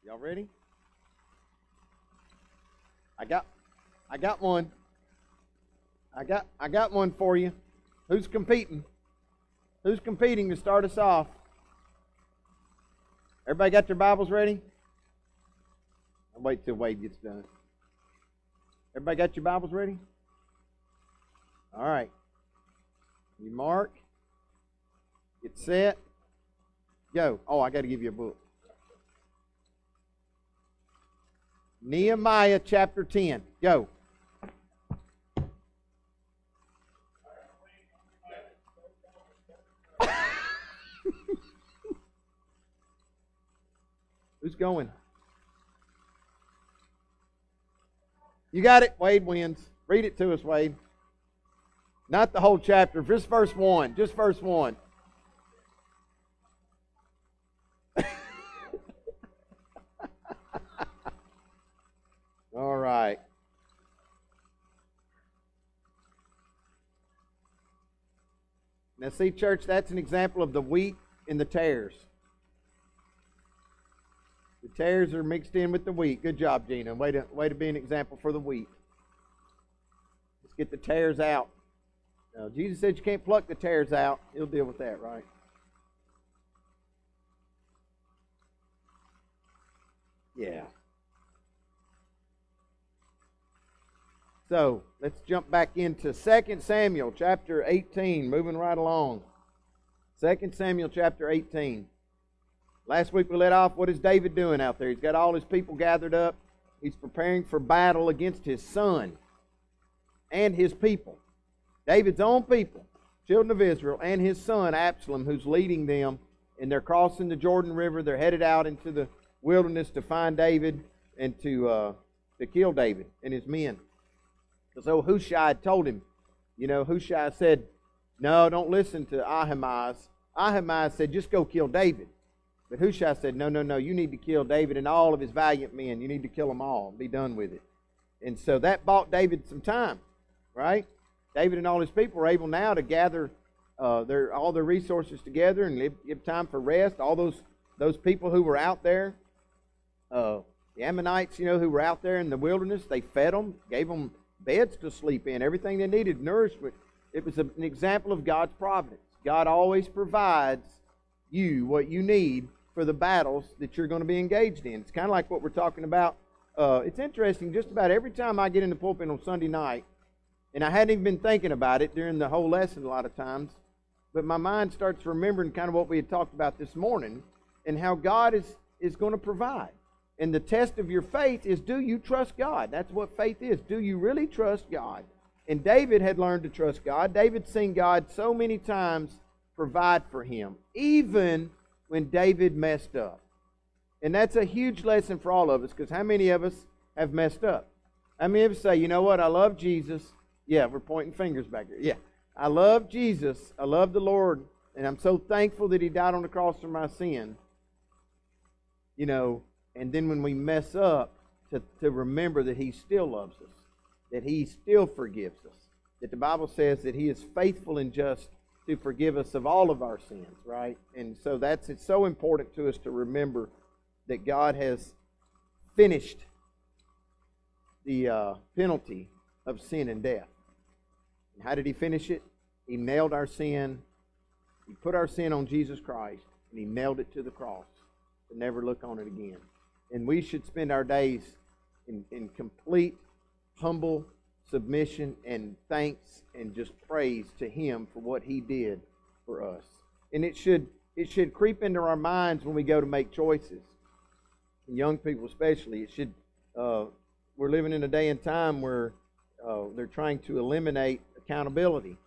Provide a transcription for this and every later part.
Y'all ready? I got one. I got one for you. Who's competing? Who's competing to start us off? Everybody got their Bibles ready? I'll wait till Wade gets done. Everybody got your Bibles ready? All right. You mark. Get set. Go. Oh, I got to give you a book. Nehemiah chapter 10. Go. Who's going? You got it. Wade wins. Read it to us, Wade. Not the whole chapter. Just verse 1. Just verse 1. All right. Now see, church, that's an example of the wheat and the tares. The tares are mixed in with the wheat. Good job, Gina. Way to be an example for the wheat. Let's get the tares out. Now, Jesus said you can't pluck the tares out. He'll deal with that, right? Yeah. So, let's jump back into 2 Samuel chapter 18, moving right along. 2 Samuel chapter 18. Last week we let off, what is David doing out there? He's got all his people gathered up. He's preparing for battle against his son and his people. David's own people, children of Israel, and his son Absalom, who's leading them. And they're crossing the Jordan River. They're headed out into the wilderness to find David and to kill David and his men. So Hushai had told him, Hushai said, no, don't listen to Ahimaaz. Ahimaaz said, just go kill David. But Hushai said, no, you need to kill David and all of his valiant men. You need to kill them all and be done with it. And so that bought David some time, right? David and all his people were able now to gather all their resources together and give time for rest. All those people who were out there, the Ammonites, who were out there in the wilderness, they fed them, gave them beds to sleep in, everything they needed, nourishment. It was an example of God's providence. God always provides you what you need for the battles that you're going to be engaged in. It's kind of like what we're talking about. It's interesting, just about every time I get in the pulpit on Sunday night, and I hadn't even been thinking about it during the whole lesson a lot of times, but my mind starts remembering kind of what we had talked about this morning and how God is going to provide. And the test of your faith is, do you trust God? That's what faith is. Do you really trust God? And David had learned to trust God. David's seen God so many times provide for him, even when David messed up. And that's a huge lesson for all of us, because how many of us have messed up? How many of us say, you know what, I love Jesus. Yeah, we're pointing fingers back here. Yeah, I love Jesus. I love the Lord. And I'm so thankful that He died on the cross for my sin. And then when we mess up, to remember that He still loves us, that He still forgives us, that the Bible says that He is faithful and just to forgive us of all of our sins, right? And so it's so important to us to remember that God has finished the penalty of sin and death. And how did He finish it? He nailed our sin. He put our sin on Jesus Christ, and He nailed it to the cross to never look on it again. And we should spend our days in complete, humble submission and thanks and just praise to Him for what He did for us. And it should creep into our minds when we go to make choices. And young people especially, we're living in a day and time where they're trying to eliminate accountability.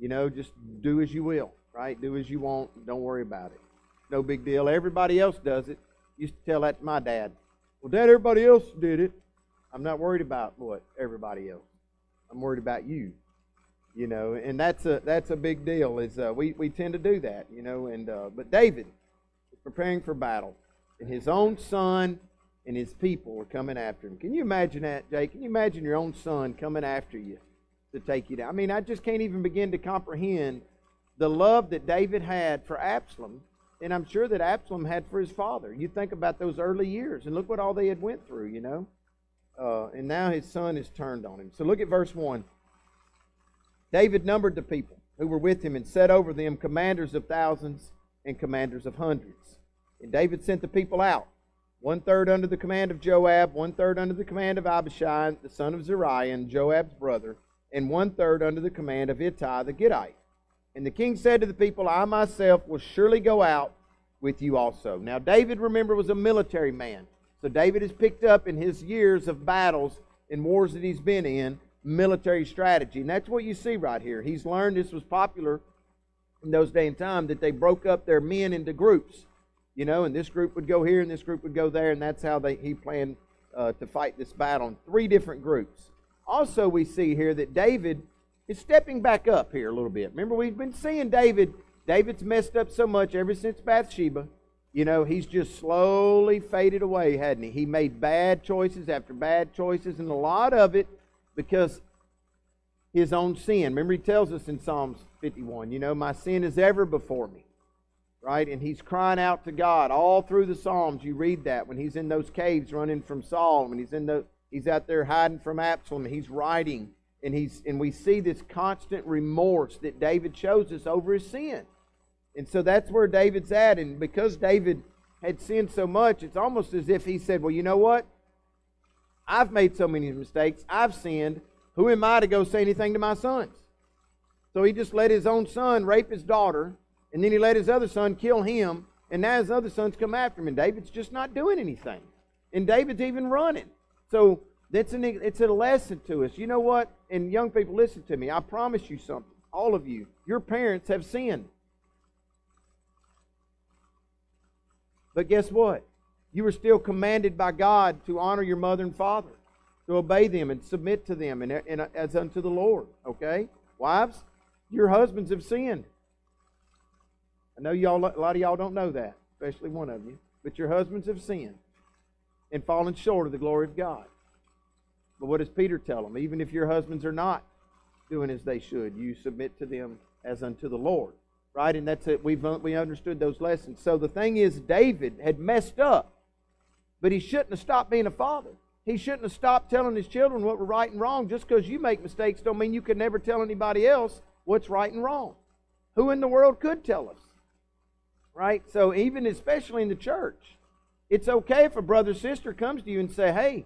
Just do as you will, right? Do as you want. Don't worry about it. No big deal. Everybody else does it. Used to tell that to my dad. Well, Dad, everybody else did it. I'm not worried about what everybody else. I'm worried about you. And that's a big deal. Is we tend to do that. But David is preparing for battle, and his own son and his people were coming after him. Can you imagine that, Jay? Can you imagine your own son coming after you to take you down? I mean, I just can't even begin to comprehend the love that David had for Absalom and I'm sure that Absalom had for his father. You think about those early years, and look what all they had went through, you know. And now his son is turned on him. So look at verse 1. David numbered the people who were with him and set over them commanders of thousands and commanders of hundreds. And David sent the people out, 1/3 under the command of Joab, 1/3 under the command of Abishai, the son of Zeruiah, and Joab's brother, and 1/3 under the command of Ittai the Gittite. And the king said to the people, I myself will surely go out with you also. Now David, remember, was a military man. So David has picked up in his years of battles and wars that he's been in, military strategy. And that's what you see right here. He's learned, this was popular in those day and time, that they broke up their men into groups. You know, and this group would go here and this group would go there, and that's how he planned to fight this battle in 3 different groups. Also, we see here that David is stepping back up here a little bit. Remember, we've been seeing David's messed up so much ever since Bathsheba. You know, he's just slowly faded away, hadn't he? He made bad choices after bad choices, and a lot of it because his own sin. Remember, he tells us in Psalms 51, you know, my sin is ever before me. Right? And he's crying out to God all through the Psalms. You read that when he's in those caves running from Saul, when he's out there hiding from Absalom, he's writing, and we see this constant remorse that David shows us over his sin. And so that's where David's at. And because David had sinned so much, it's almost as if he said, well, you know what? I've made so many mistakes. I've sinned. Who am I to go say anything to my sons? So he just let his own son rape his daughter, and then he let his other son kill him, and now his other sons come after him, and David's just not doing anything. And David's even running. So it's a lesson to us. You know what? And young people, listen to me. I promise you something. All of you, your parents have sinned. But guess what? You were still commanded by God to honor your mother and father, to obey them and submit to them and as unto the Lord. Okay? Wives, your husbands have sinned. I know a lot of y'all don't know that, especially one of you. But your husbands have sinned and fallen short of the glory of God. But what does Peter tell them? Even if your husbands are not doing as they should, you submit to them as unto the Lord. Right? And that's it. We understood those lessons. So the thing is, David had messed up. But he shouldn't have stopped being a father. He shouldn't have stopped telling his children what were right and wrong. Just because you make mistakes don't mean you can never tell anybody else what's right and wrong. Who in the world could tell us? Right? So even especially in the church, it's okay if a brother or sister comes to you and say, hey,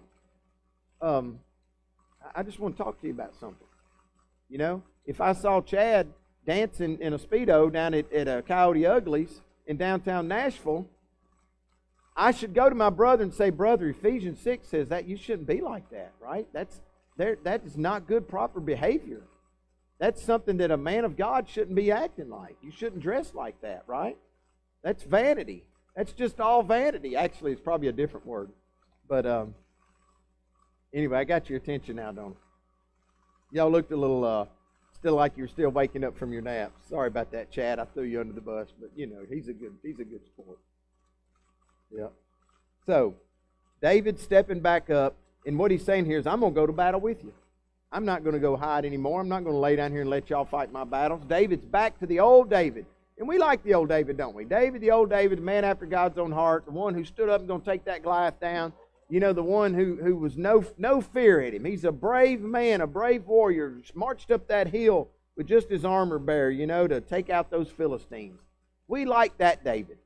I just want to talk to you about something. You know, if I saw Chad dancing in a Speedo down at Coyote Uglies in downtown Nashville, I should go to my brother and say, brother, Ephesians 6 says that you shouldn't be like that, right? That is not good, proper behavior. That's something that a man of God shouldn't be acting like. You shouldn't dress like that, right? That's vanity. That's just all vanity. Actually, it's probably a different word. But anyway, I got your attention now, don't I? Y'all looked a little still like you're still waking up from your nap. Sorry about that, Chad. I threw you under the bus, but you know, he's a good sport. Yeah. So, David's stepping back up, and what he's saying here is, I'm going to go to battle with you. I'm not going to go hide anymore. I'm not going to lay down here and let y'all fight my battles. David's back to the old David. And we like the old David, don't we? David, the old David, a man after God's own heart, the one who stood up and going to take that Goliath down. You know, the one who was no fear in him. He's a brave man, a brave warrior, marched up that hill with just his armor bearer, you know, to take out those Philistines. We like that David.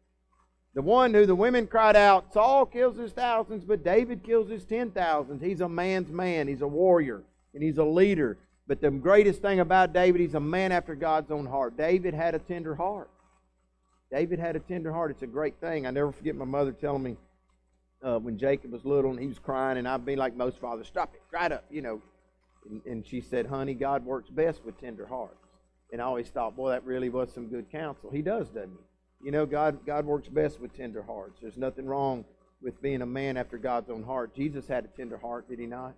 The one who the women cried out, Saul kills his thousands, but David kills his 10,000s. He's a man's man. He's a warrior, and he's a leader. But the greatest thing about David, he's a man after God's own heart. David had a tender heart. David had a tender heart. It's a great thing. I never forget my mother telling me when Jacob was little and he was crying, and I'd be like most fathers, stop it, dry it up, you know. And she said, honey, God works best with tender hearts. And I always thought, boy, that really was some good counsel. He does, doesn't he? You know, God works best with tender hearts. There's nothing wrong with being a man after God's own heart. Jesus had a tender heart, did he not?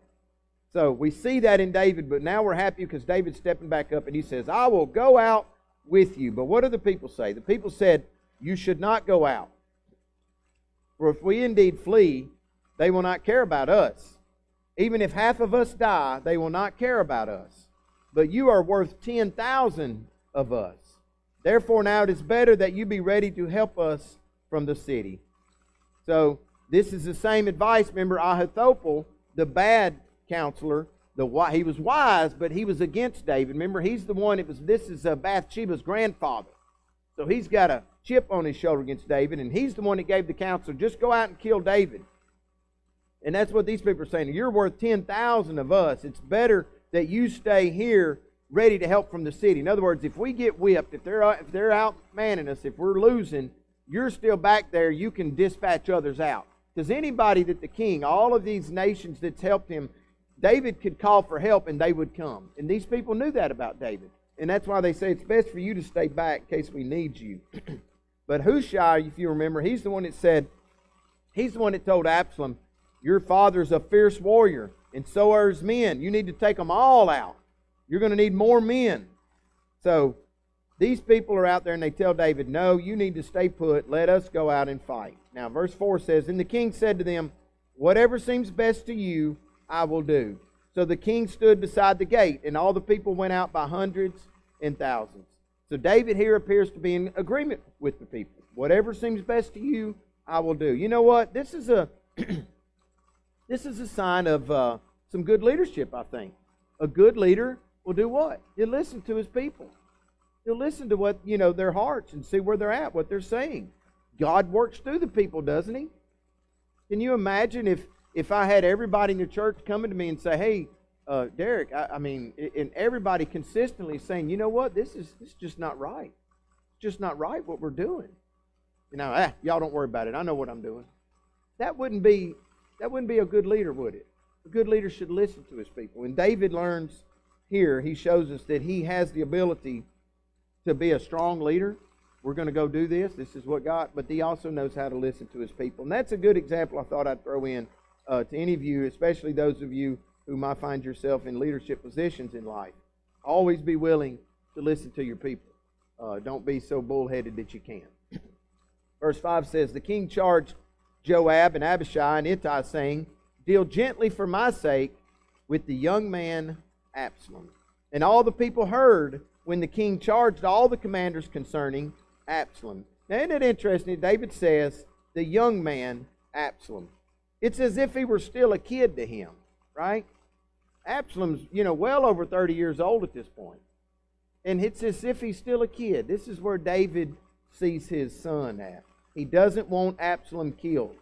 So we see that in David, but now we're happy because David's stepping back up and he says, I will go out with you. But what do the people say? The people said, you should not go out. For if we indeed flee, they will not care about us. Even if half of us die, they will not care about us. But you are worth 10,000 of us. Therefore now it is better that you be ready to help us from the city. So this is the same advice. Remember Ahithophel, the bad counselor, he was wise, but he was against David. Remember, he's the one, this is Bathsheba's grandfather. So he's got a chip on his shoulder against David, and he's the one that gave the counsel, just go out and kill David. And that's what these people are saying. You're worth 10,000 of us. It's better that you stay here ready to help from the city. In other words, if we get whipped, if they're out manning us, if we're losing, you're still back there, you can dispatch others out. Because anybody that the king, all of these nations that's helped him, David could call for help and they would come. And these people knew that about David. And that's why they say it's best for you to stay back in case we need you. But Hushai, if you remember, he's the one that told Absalom, your father's a fierce warrior, and so are his men. You need to take them all out. You're going to need more men. So these people are out there and they tell David, no, you need to stay put. Let us go out and fight. Now verse 4 says, and the king said to them, whatever seems best to you, I will do. So the king stood beside the gate, and all the people went out by hundreds and thousands. So David here appears to be in agreement with the people. Whatever seems best to you, I will do. You know what? This is a this is a sign of some good leadership, I think. A good leader will do what? He'll listen to his people. He'll listen to what, their hearts and see where they're at, what they're saying. God works through the people, doesn't He? Can you imagine if I had everybody in the church coming to me and say, hey, Derek, and everybody consistently saying, you know what, this is just not right. It's just not right what we're doing. Y'all don't worry about it. I know what I'm doing. That wouldn't be a good leader, would it? A good leader should listen to his people. And David learns here, he shows us that he has the ability to be a strong leader. We're going to go do this. This is what God, but he also knows how to listen to his people. And that's a good example I thought I'd throw in to any of you, especially those of you who might find yourself in leadership positions in life. Always be willing to listen to your people. Don't be so bullheaded that you can't. Verse 5 says, the king charged Joab and Abishai and Ittai, saying, deal gently for my sake with the young man Absalom. And all the people heard when the king charged all the commanders concerning Absalom. Now, isn't it interesting? David says, the young man Absalom. It's as if he were still a kid to him, right? Absalom's, well over 30 years old at this point. And it's as if he's still a kid. This is where David sees his son at. He doesn't want Absalom killed.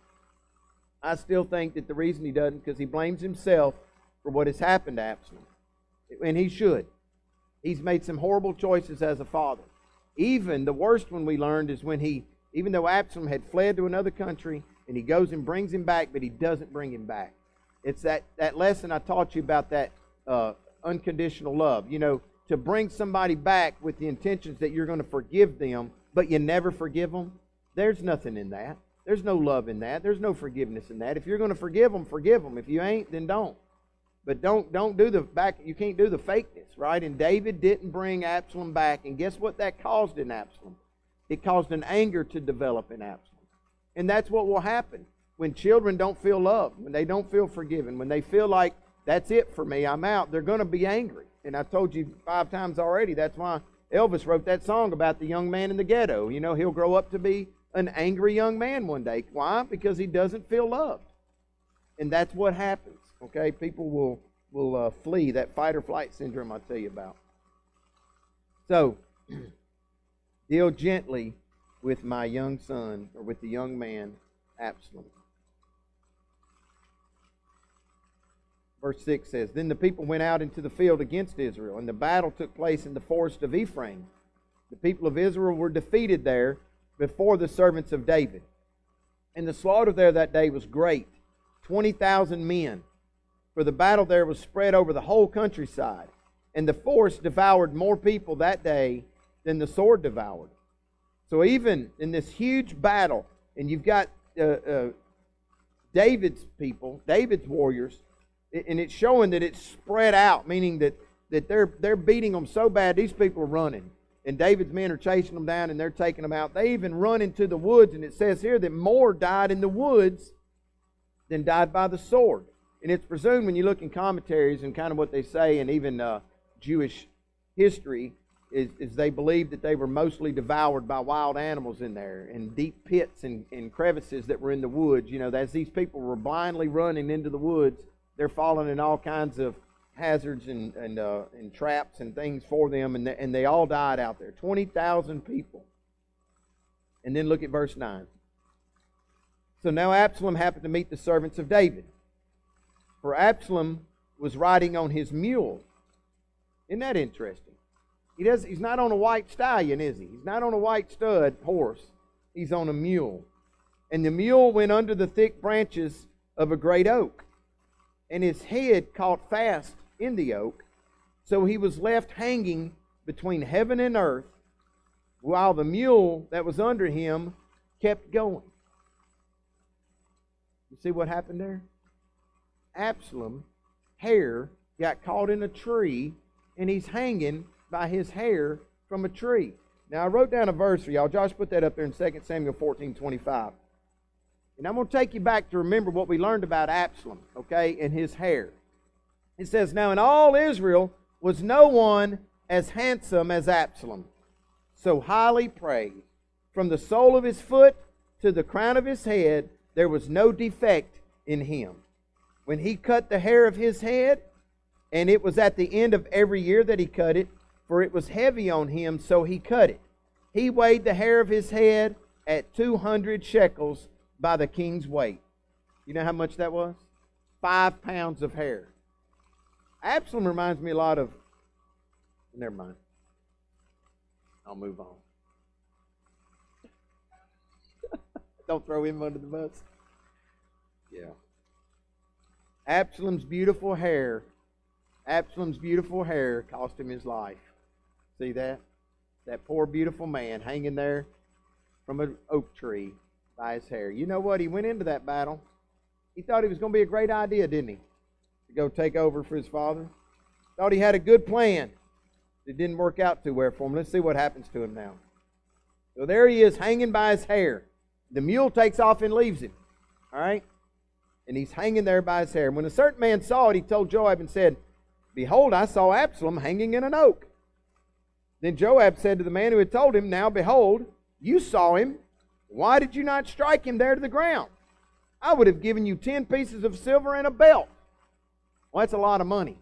I still think that the reason he doesn't, because he blames himself for what has happened to Absalom. And he should. He's made some horrible choices as a father. Even the worst one we learned is when even though Absalom had fled to another country, and he goes and brings him back, but he doesn't bring him back. It's that lesson I taught you about, that unconditional love. To bring somebody back with the intentions that you're going to forgive them, but you never forgive them. There's nothing in that. There's no love in that. There's no forgiveness in that. If you're going to forgive them, forgive them. If you ain't, then don't. But don't do the back. You can't do the fakeness, right? And David didn't bring Absalom back. And guess what that caused in Absalom? It caused an anger to develop in Absalom. And that's what will happen when children don't feel loved, when they don't feel forgiven, when they feel like, that's it for me, I'm out. They're going to be angry. And I told you 5 times already, that's why Elvis wrote that song about the young man in the ghetto. He'll grow up to be an angry young man one day. Why? Because he doesn't feel loved. And that's what happens. Okay, people will flee that fight or flight syndrome I tell you about. So, deal gently with my young son, or with the young man Absalom. Verse 6 says, then the people went out into the field against Israel, and the battle took place in the forest of Ephraim. The people of Israel were defeated there before the servants of David. And the slaughter there that day was great, 20,000 men. For the battle there was spread over the whole countryside, and the forest devoured more people that day than the sword devoured. So even in this huge battle, and you've got David's people, David's warriors, and it's showing that it's spread out, meaning that they're beating them so bad, these people are running. And David's men are chasing them down, and they're taking them out. They even run into the woods, and it says here that more died in the woods than died by the sword. And it's presumed when you look in commentaries and kind of what they say, and even Jewish history, is they believed that they were mostly devoured by wild animals in there, and deep pits and crevices that were in the woods. You know, as these people were blindly running into the woods, they're falling in all kinds of hazards and traps and things for them, and they all died out there. 20,000 people. And then look at verse 9. So now Absalom happened to meet the servants of David, for Absalom was riding on his mule. Isn't that interesting? He's not on a white stallion, is he? He's not on a white stud horse. He's on a mule. And the mule went under the thick branches of a great oak, and his head caught fast in the oak, so he was left hanging between heaven and earth, while the mule that was under him kept going. You see what happened there? Absalom's hair got caught in a tree, and he's hanging by his hair from a tree. Now, I wrote down a verse for y'all. Josh put that up there in 2 Samuel 14:25. And I'm going to take you back to remember what we learned about Absalom, okay, and his hair. It says, now in all Israel was no one as handsome as Absalom, so highly praised. From the sole of his foot to the crown of his head, there was no defect in him. When he cut the hair of his head, and it was at the end of every year that he cut it, for it was heavy on him, so he cut it. He weighed the hair of his head at 200 shekels by the king's weight. You know how much that was? 5 pounds of hair. Absalom reminds me a lot of... Never mind. I'll move on. Don't throw him under the bus. Yeah. Absalom's beautiful hair cost him his life. See that? That poor beautiful man hanging there from an oak tree by his hair. You know what? He went into that battle. He thought it was going to be a great idea, didn't he? To go take over for his father. Thought he had a good plan. It didn't work out too well for him. Let's see what happens to him now. So there he is hanging by his hair. The mule takes off and leaves him. All right? And he's hanging there by his hair. When a certain man saw it, he told Joab and said, behold, I saw Absalom hanging in an oak. Then Joab said to the man who had told him, now behold, you saw him. Why did you not strike him there to the ground? I would have given you 10 pieces of silver and a belt. Well, that's a lot of money.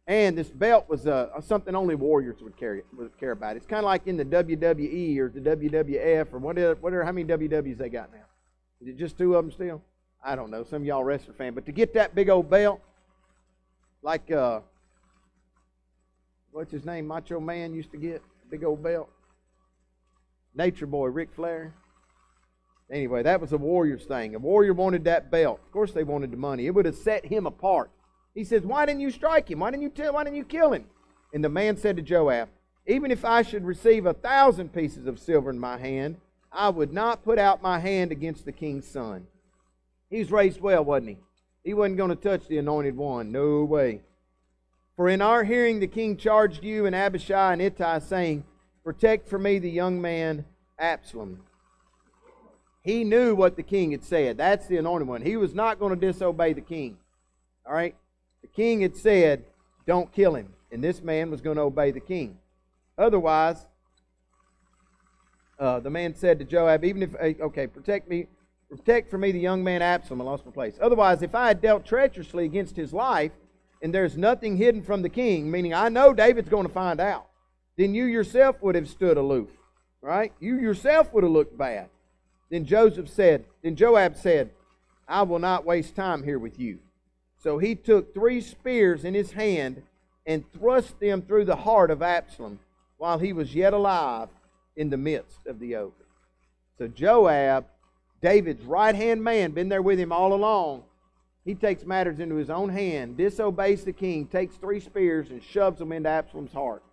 And this belt was something only warriors would care about. It's kind of like in the WWE or the WWF or whatever. How many WWs they got now? Is it just 2 of them still? I don't know. Some of y'all wrestler fan. But to get that big old belt, like what's his name? Macho Man used to get a big old belt. Nature Boy, Ric Flair. Anyway, that was a warrior's thing. A warrior wanted that belt. Of course they wanted the money. It would have set him apart. He says, why didn't you strike him? Why didn't you kill him? And the man said to Joab, even if I should receive 1,000 pieces of silver in my hand, I would not put out my hand against the king's son. He was raised well, wasn't he? He wasn't going to touch the anointed one. No way. For in our hearing the king charged you and Abishai and Ittai, saying, protect for me the young man Absalom. He knew what the king had said. That's the anointed one. He was not going to disobey the king. All right? The king had said, don't kill him. And this man was going to obey the king. Otherwise, the man said to Joab, even if, protect for me the young man Absalom. I lost my place. Otherwise, if I had dealt treacherously against his life, and there's nothing hidden from the king, meaning I know David's going to find out, then you yourself would have stood aloof. Right? You yourself would have looked bad. Then Joab said, I will not waste time here with you. So he took 3 spears in his hand and thrust them through the heart of Absalom while he was yet alive in the midst of the oak. So Joab, David's right-hand man, been there with him all along, he takes matters into his own hand, disobeys the king, takes 3 spears and shoves them into Absalom's heart.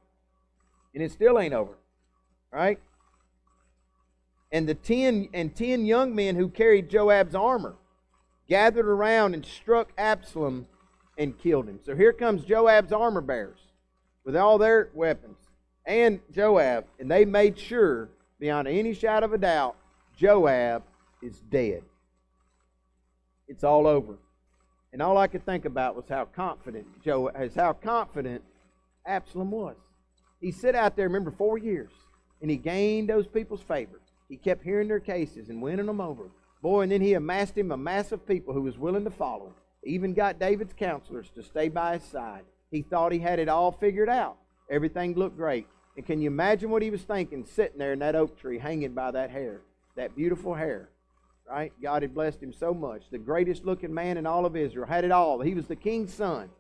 And it still ain't over. Right? And the 10 young men who carried Joab's armor gathered around and struck Absalom and killed him. So here comes Joab's armor bearers with all their weapons and Joab, and they made sure, beyond any shadow of a doubt, Joab is dead. It's all over. And all I could think about was how confident Absalom was. He sat out there, remember, 4 years, and he gained those people's favor. He kept hearing their cases and winning them over. Boy, and then he amassed him a mass of people who was willing to follow him. Even got David's counselors to stay by his side. He thought he had it all figured out. Everything looked great. And can you imagine what he was thinking sitting there in that oak tree hanging by that hair, that beautiful hair, right? God had blessed him so much. The greatest looking man in all of Israel, had it all. He was the king's son.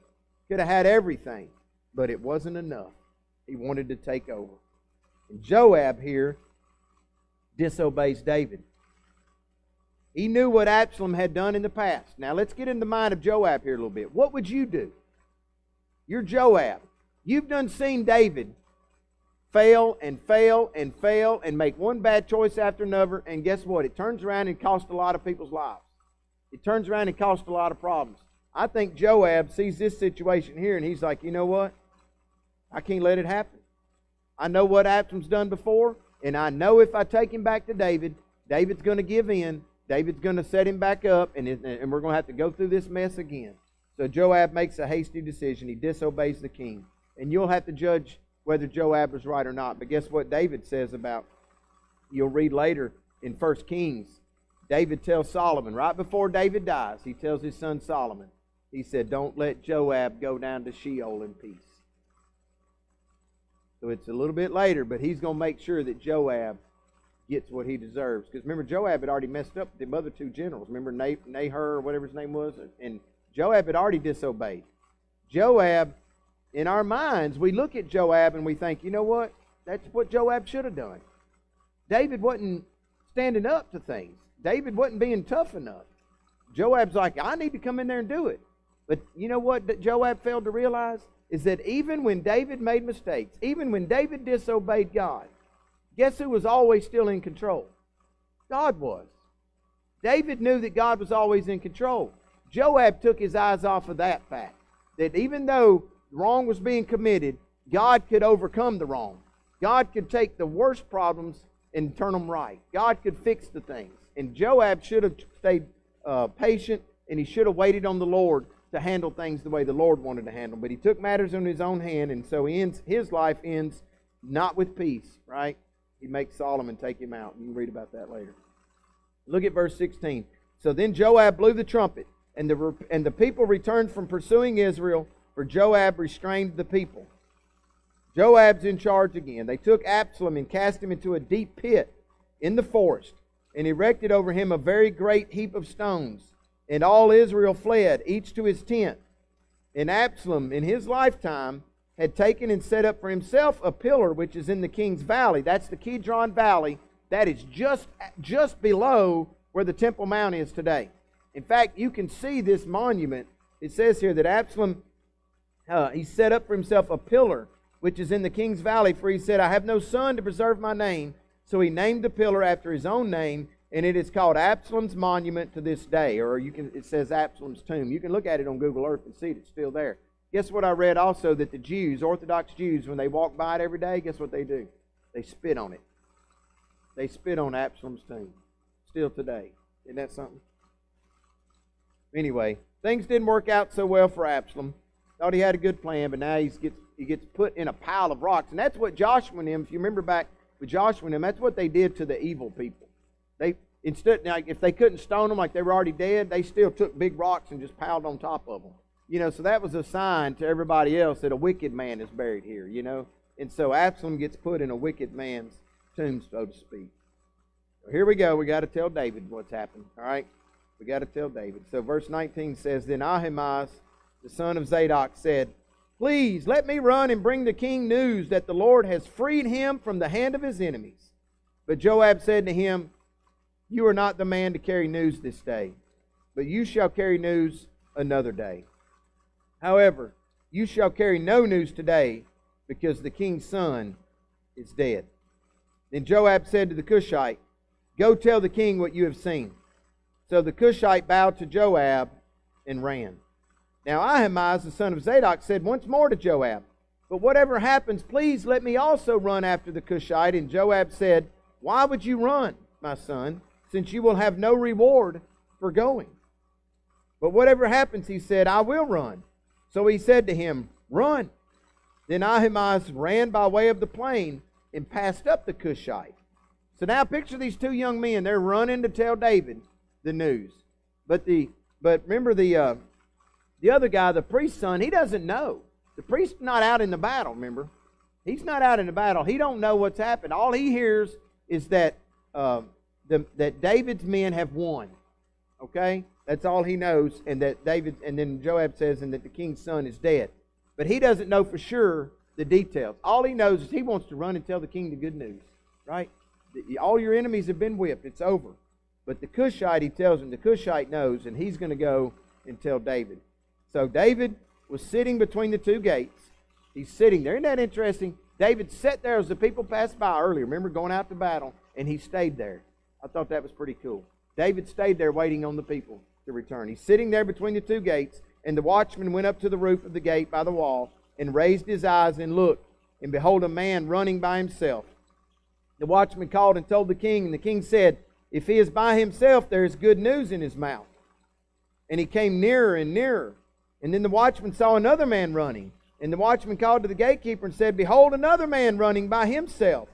Could have had everything, but it wasn't enough. He wanted to take over. And Joab here disobeys David. He knew what Absalom had done in the past. Now let's get in the mind of Joab here a little bit. What would you do? You're Joab. You've done seen David fail and fail and fail and make one bad choice after another, and guess what? It turns around and costs a lot of people's lives. It turns around and costs a lot of problems. I think Joab sees this situation here and he's like, you know what? I can't let it happen. I know what Absalom's done before, and I know if I take him back to David, David's going to give in. David's going to set him back up, and we're going to have to go through this mess again. So Joab makes a hasty decision. He disobeys the king. And you'll have to judge whether Joab was right or not. But guess what David says about, you'll read later in 1 Kings, David tells Solomon, right before David dies, he tells his son Solomon, he said, don't let Joab go down to Sheol in peace. So it's a little bit later, but he's going to make sure that Joab gets what he deserves. Because remember, Joab had already messed up the other two generals. Remember Nahor or whatever his name was? And Joab had already disobeyed. Joab, in our minds, we look at Joab and we think, you know what? That's what Joab should have done. David wasn't standing up to things. David wasn't being tough enough. Joab's like, I need to come in there and do it. But you know what Joab failed to realize? Is that even when David made mistakes, even when David disobeyed God, guess who was always still in control? God was. David knew that God was always in control. Joab took his eyes off of that fact. That even though wrong was being committed, God could overcome the wrong. God could take the worst problems and turn them right. God could fix the things. And Joab should have stayed patient, and he should have waited on the Lord to handle things the way the Lord wanted to handle. But he took matters in his own hand, and so his life ends not with peace, right? He makes Solomon take him out. You can read about that later. Look at verse 16. So then Joab blew the trumpet, and the people returned from pursuing Israel, for Joab restrained the people. Joab's in charge again. They took Absalom and cast him into a deep pit in the forest, and erected over him a very great heap of stones. And all Israel fled, each to his tent. And Absalom, in his lifetime, had taken and set up for himself a pillar which is in the King's Valley. That's the Kidron Valley. That is just below where the Temple Mount is today. In fact, you can see this monument. It says here that Absalom, he set up for himself a pillar which is in the King's Valley, for he said, I have no son to preserve my name. So he named the pillar after his own name, and it is called Absalom's Monument to this day. Or it says Absalom's Tomb. You can look at it on Google Earth and see it. It's still there. Guess what I read also? That the Jews, Orthodox Jews, when they walk by it every day, guess what they do? They spit on it. They spit on Absalom's tomb. Still today. Isn't that something? Anyway, things didn't work out so well for Absalom. Thought he had a good plan, but now he gets put in a pile of rocks. And that's what Joshua and him, if you remember back with Joshua and him, that's what they did to the evil people. Now, if they couldn't stone them like they were already dead, they still took big rocks and just piled on top of them. So that was a sign to everybody else that a wicked man is buried here, And so Absalom gets put in a wicked man's tomb, so to speak. So here we go. We got to tell David what's happened, all right? We got to tell David. So verse 19 says, Then Ahimaaz, the son of Zadok, said, Please let me run and bring the king news that the Lord has freed him from the hand of his enemies. But Joab said to him, You are not the man to carry news this day, but you shall carry news another day. However, you shall carry no news today, because the king's son is dead. Then Joab said to the Cushite, Go tell the king what you have seen. So the Cushite bowed to Joab and ran. Now Ahimaaz, the son of Zadok, said once more to Joab, But whatever happens, please let me also run after the Cushite. And Joab said, Why would you run, my son, since you will have no reward for going? But whatever happens, he said, I will run. So he said to him, Run. Then Ahimaaz ran by way of the plain and passed up the Cushite. So now picture these two young men. They're running to tell David the news. But remember the other guy, the priest's son, he doesn't know. The priest's not out in the battle, remember? He's not out in the battle. He don't know what's happened. All he hears is that that David's men have won. Okay? That's all he knows. And that and then Joab says, and that the king's son is dead. But he doesn't know for sure the details. All he knows is he wants to run and tell the king the good news. Right? All your enemies have been whipped. It's over. But the Cushite, he tells him, the Cushite knows, and he's going to go and tell David. So David was sitting between the two gates. He's sitting there. Isn't that interesting? David sat there as the people passed by earlier. Remember, going out to battle, and he stayed there. I thought that was pretty cool. David stayed there waiting on the people to return. He's sitting there between the two gates, and the watchman went up to the roof of the gate by the wall and raised his eyes and looked, and behold, a man running by himself. The watchman called and told the king, and the king said, if he is by himself, there is good news in his mouth. And he came nearer and nearer. And then the watchman saw another man running. And the watchman called to the gatekeeper and said, behold, another man running by himself.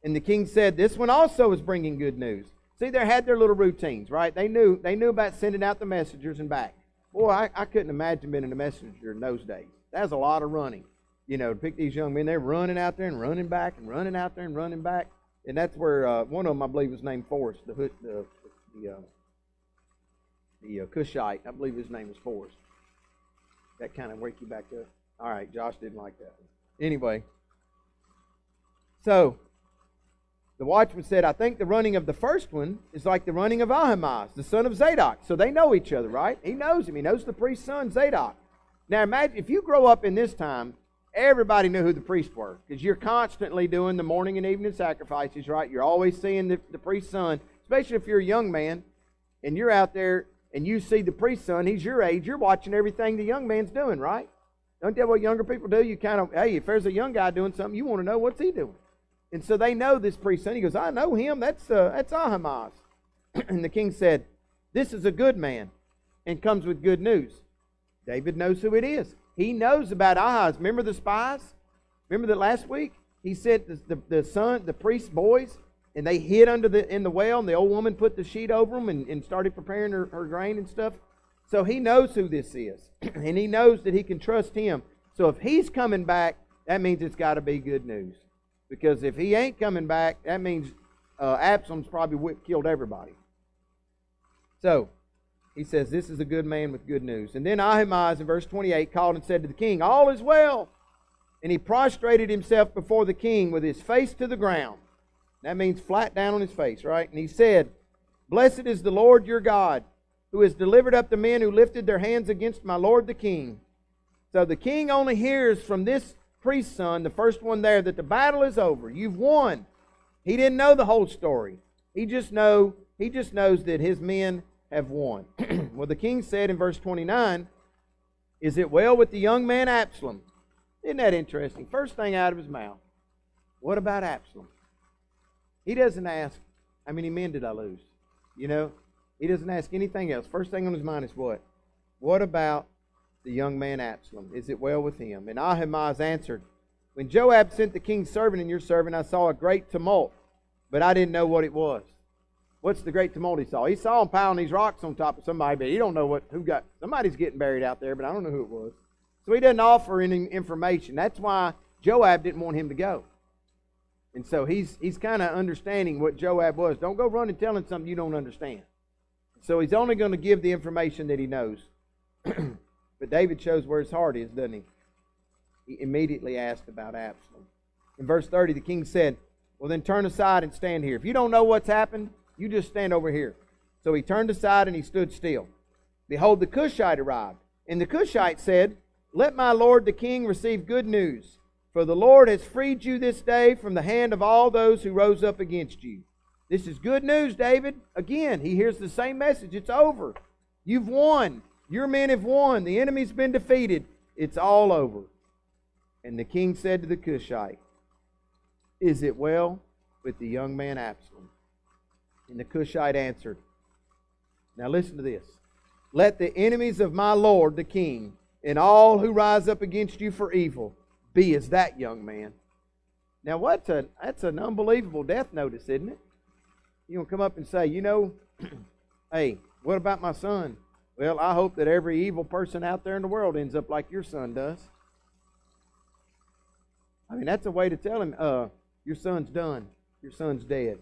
And the king said, this one also is bringing good news. See, they had their little routines, right? They knew about sending out the messengers and back. Boy, I couldn't imagine being a messenger in those days. That was a lot of running. You know, to pick these young men, they're running out there and running back and running out there and running back. And that's where one of them, I believe, was named Forrest, the Cushite. I believe his name was Forrest. That kind of wake you back up. All right, Josh didn't like that one. Anyway, so the watchman said, I think the running of the first one is like the running of Ahimaaz, the son of Zadok. So they know each other, right? He knows him. He knows the priest's son, Zadok. Now imagine, if you grow up in this time, everybody knew who the priests were, because you're constantly doing the morning and evening sacrifices, right? You're always seeing the priest's son, especially if you're a young man, and you're out there and you see the priest's son, he's your age, you're watching everything the young man's doing, right? Don't that what younger people do? You kind of, hey, if there's a young guy doing something, you want to know what's he doing. And so they know this priest's son. He goes, I know him, that's Ahimaaz. And the king said, this is a good man, and comes with good news. David knows who it is. He knows about Ahaz. Remember the spies? Remember that last week? He said the priest's boys, and they hid in the well, and the old woman put the sheet over them and started preparing her grain and stuff. So he knows who this is. And he knows that he can trust him. So if he's coming back, that means it's got to be good news. Because if he ain't coming back, that means Absalom's probably killed everybody. So he says, this is a good man with good news. And then Ahimaaz, in verse 28, called and said to the king, all is well. And he prostrated himself before the king with his face to the ground. That means flat down on his face, right? And he said, blessed is the Lord your God, who has delivered up the men who lifted their hands against my lord the king. So the king only hears from this priest's son, the first one there, that the battle is over. You've won. He didn't know the whole story. He just knows that his men have won. Well, the king said in verse 29, is it well with the young man Absalom? Isn't that interesting? First thing out of his mouth, what about Absalom? He doesn't ask, how many men did I lose? You know, he doesn't ask anything else. First thing on his mind is what? What about the young man Absalom? Is it well with him? And Ahimaaz answered, when Joab sent the king's servant and your servant, I saw a great tumult, but I didn't know what it was. What's the great tumult he saw? He saw him piling these rocks on top of somebody, but he don't know somebody's getting buried out there, but I don't know who it was. So he doesn't offer any information. That's why Joab didn't want him to go. And so he's kind of understanding what Joab was. Don't go running telling something you don't understand. So he's only going to give the information that he knows. But David shows where his heart is, doesn't he? He immediately asked about Absalom. In verse 30, the king said, well, then turn aside and stand here. If you don't know what's happened, you just stand over here. So he turned aside and he stood still. Behold, the Cushite arrived. And the Cushite said, let my lord the king receive good news. For the Lord has freed you this day from the hand of all those who rose up against you. This is good news, David. Again, he hears the same message. It's over. You've won. Your men have won. The enemy's been defeated. It's all over. And the king said to the Cushite, is it well with the young man Absalom? And the Cushite answered, now listen to this. Let the enemies of my lord the king and all who rise up against you for evil be as that young man. Now, that's an unbelievable death notice, isn't it? You gonna come up and say, hey, what about my son? Well, I hope that every evil person out there in the world ends up like your son does. I mean, that's a way to tell him, your son's done. Your son's dead.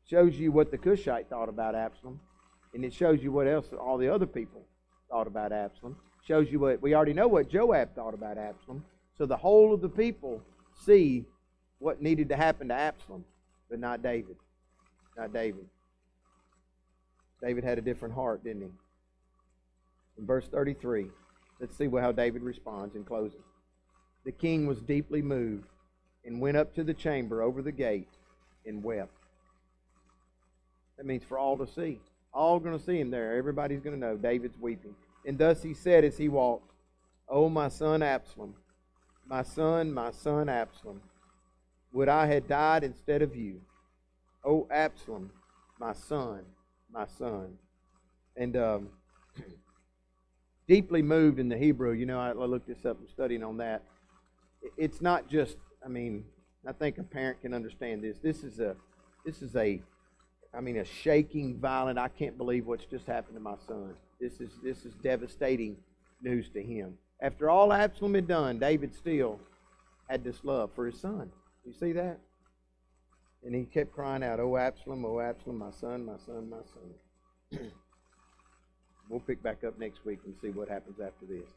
Shows you what the Cushite thought about Absalom. And it shows you what else all the other people thought about Absalom. Shows you we already know what Joab thought about Absalom. So the whole of the people see what needed to happen to Absalom, but not David. Not David. David had a different heart, didn't he? In verse 33, let's see how David responds in closing. The king was deeply moved and went up to the chamber over the gate and wept. That means for all to see. All going to see him there. Everybody's going to know David's weeping. And thus he said as he walked, "O my son Absalom, my son Absalom, would I had died instead of you. O Absalom, my son, my son." And deeply moved in the Hebrew, I looked this up and studying on that. It's not just, I think a parent can understand this. This is a shaking, violent, I can't believe what's just happened to my son. This is devastating news to him. After all Absalom had done, David still had this love for his son. You see that? And he kept crying out, "O Absalom, my son, my son, my son." We'll pick back up next week and see what happens after this.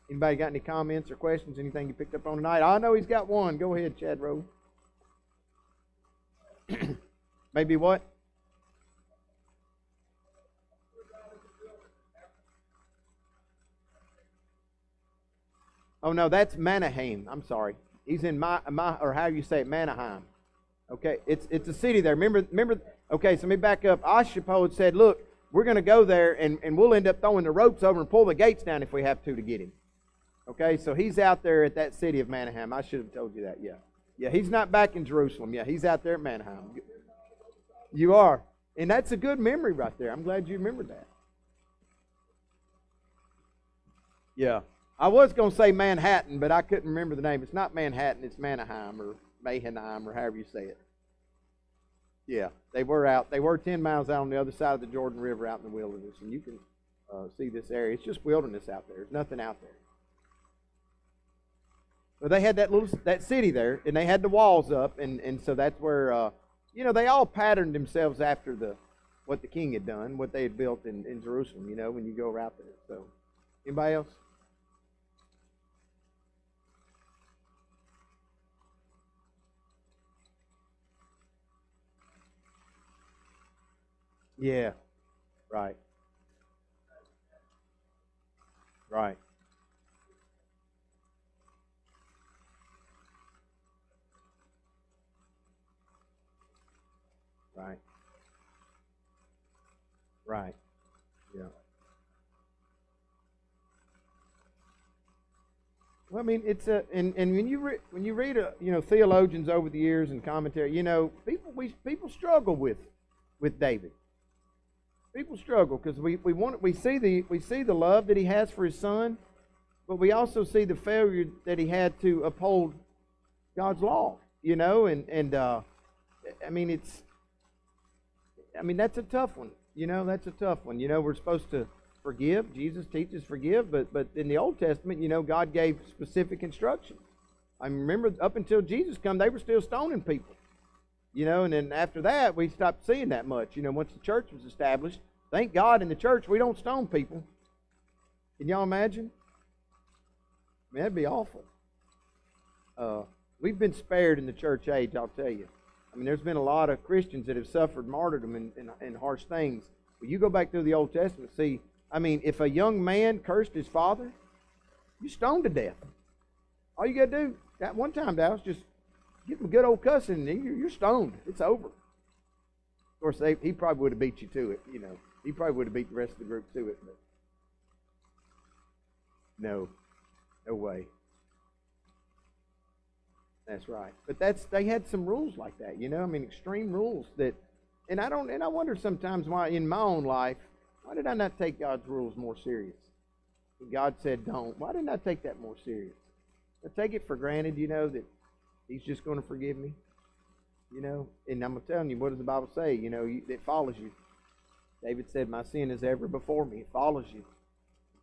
Anybody got any comments or questions? Anything you picked up on tonight? I know he's got one. Go ahead, Chad Rowe. Maybe what? Oh no, that's Manaheim. I'm sorry. He's in or how you say it, Manaheim. Okay, it's a city there. Remember. Okay, so let me back up. Ashapod said, "Look, we're going to go there, and we'll end up throwing the ropes over and pull the gates down if we have to get him." Okay, so he's out there at that city of Manaheim. I should have told you that. Yeah, he's not back in Jerusalem. Yeah, he's out there at Manaheim. You are, and that's a good memory right there. I'm glad you remembered that. Yeah. I was going to say Manhattan, but I couldn't remember the name. It's not Manhattan, it's Manaheim or Mahanaim or however you say it. Yeah, they were 10 miles out on the other side of the Jordan River out in the wilderness, and you can see this area. It's just wilderness out there. There's nothing out there. But they had that city there, and they had the walls up, and so that's where, they all patterned themselves after what the king had done, what they had built in Jerusalem, when you go out there. So, anybody else? Yeah, right. Right. Right. Right. Yeah. Well, it's and when you read theologians over the years and commentary, people struggle with David. People struggle because we see the love that he has for his son, but we also see the failure that he had to uphold God's law. That's a tough one. That's a tough one. We're supposed to forgive. Jesus teaches forgive, but in the Old Testament, God gave specific instructions. I remember up until Jesus come, they were still stoning people. And then after that, we stopped seeing that much. Once the church was established, thank God in the church we don't stone people. Can y'all imagine? That'd be awful. We've been spared in the church age, I'll tell you. There's been a lot of Christians that have suffered martyrdom and harsh things. But you go back through the Old Testament, see, if a young man cursed his father, you stoned to death. All you got to do, that one time, Dallas, just give him a good old cussing, and you're stoned. It's over. Of course, he probably would have beat you to it, He probably would have beat the rest of the group to it. But no way. That's right. But they had some rules like that, extreme rules that, and I wonder sometimes why in my own life, why did I not take God's rules more serious? And God said, don't. Why didn't I take that more serious? I take it for granted, that He's just going to forgive me. And I'm telling you, what does the Bible say? It follows you. David said, my sin is ever before me. It follows you.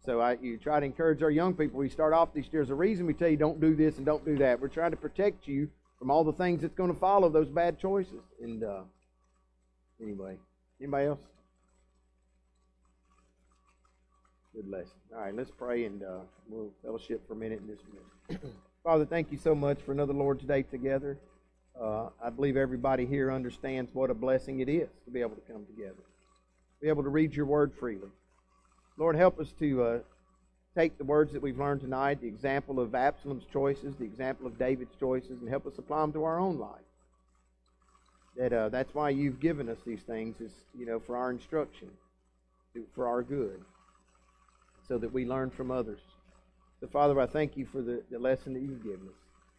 So you try to encourage our young people. We start off there's a reason we tell you don't do this and don't do that. We're trying to protect you from all the things that's going to follow those bad choices. And anyway, anybody else? Good lesson. All right, let's pray and we'll fellowship for a minute in this minute. Father, thank you so much for another Lord's Day together. I believe everybody here understands what a blessing it is to be able to come together, be able to read your word freely. Lord, help us to take the words that we've learned tonight, the example of Absalom's choices, the example of David's choices, and help us apply them to our own life. That's why you've given us these things, is for our instruction, for our good, so that we learn from others. So, Father, I thank you for the lesson that you've given us.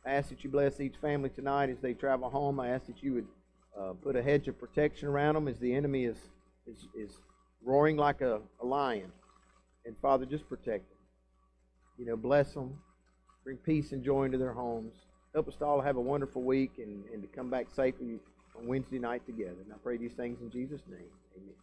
I ask that you bless each family tonight as they travel home. I ask that you would put a hedge of protection around them as the enemy is roaring like a lion. And, Father, just protect them. Bless them. Bring peace and joy into their homes. Help us to all have a wonderful week and to come back safely on Wednesday night together. And I pray these things in Jesus' name. Amen.